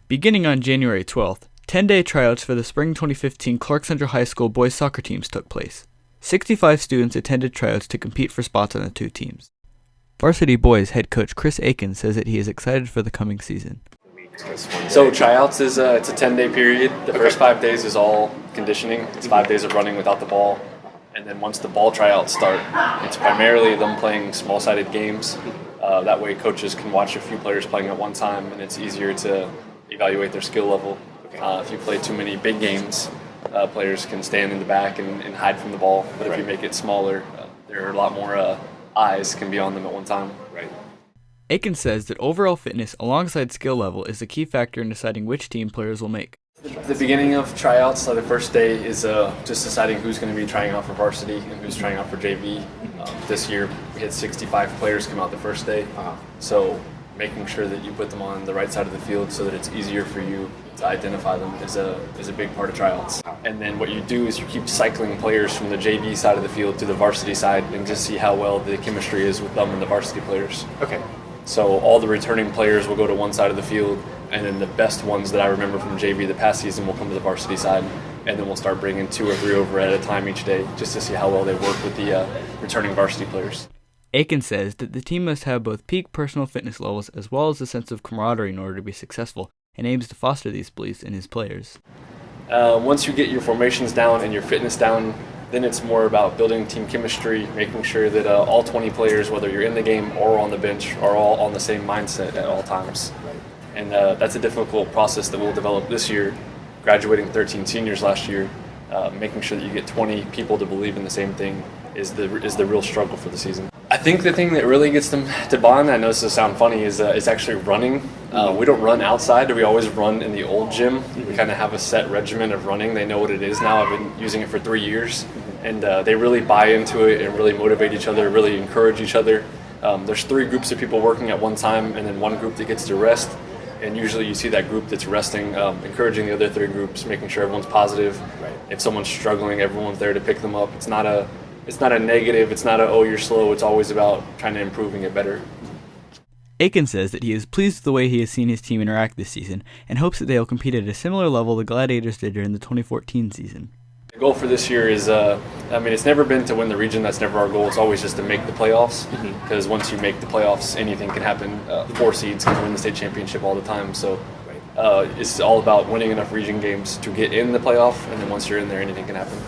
Beginning on January 12th, 10-day tryouts for the spring 2015 Clark Central High School boys soccer teams took place. 65 students attended tryouts to compete for spots on the two teams. Varsity boys head coach Chris Aiken says that he is excited for the coming season. So tryouts is it's a 10-day period. The first 5 days is all conditioning. It's 5 days of running without the ball. And then once the ball tryouts start, it's primarily them playing small-sided games. That way coaches can watch a few players playing at one time, and it's easier to evaluate their skill level. If you play too many big games, players can stand in the back and hide from the ball. But if you make it smaller, there are a lot more eyes can be on them at one time. Right. Aiken says that overall fitness alongside skill level is a key factor in deciding which team players will make. The beginning of tryouts, the first day is just deciding who's going to be trying out for varsity and who's trying out for JV. This year we had 65 players come out the first day, so making sure that you put them on the right side of the field so that it's easier for you to identify them is a big part of tryouts. And then what you do is you keep cycling players from the JV side of the field to the varsity side and just see how well the chemistry is with them and the varsity players. Okay. So all the returning players will go to one side of the field, and then the best ones that I remember from JV the past season will come to the varsity side, and then we'll start bringing 2 or 3 over at a time each day just to see how well they work with the returning varsity players. Aiken says that the team must have both peak personal fitness levels as well as a sense of camaraderie in order to be successful, and aims to foster these beliefs in his players. Once you get your formations down and your fitness down, then it's more about building team chemistry, making sure that all 20 players, whether you're in the game or on the bench, are all on the same mindset at all times. And that's a difficult process that we'll develop this year, graduating 13 seniors last year. Making sure that you get 20 people to believe in the same thing is the real struggle for the season. I think the thing that really gets them to bond, I know this will sound funny, is actually running. We don't run outside. We always run in the old gym. We kind of have a set regimen of running. They know what it is now. I've been using it for 3 years. And they really buy into it and really motivate each other, really encourage each other. There's 3 groups of people working at one time and then 1 group that gets to rest. And usually you see that group that's resting, encouraging the other 3 groups, making sure everyone's positive. Right. If someone's struggling, everyone's there to pick them up. It's not a negative, it's not oh, you're slow. It's always about trying to improving it better. Aiken says that he is pleased with the way he has seen his team interact this season and hopes that they will compete at a similar level the Gladiators did during the 2014 season. The goal for this year is, it's never been to win the region. That's never our goal. It's always just to make the playoffs, because once you make the playoffs, anything can happen. 4 seeds can win the state championship all the time. So it's all about winning enough region games to get in the playoff, and then once you're in there, anything can happen.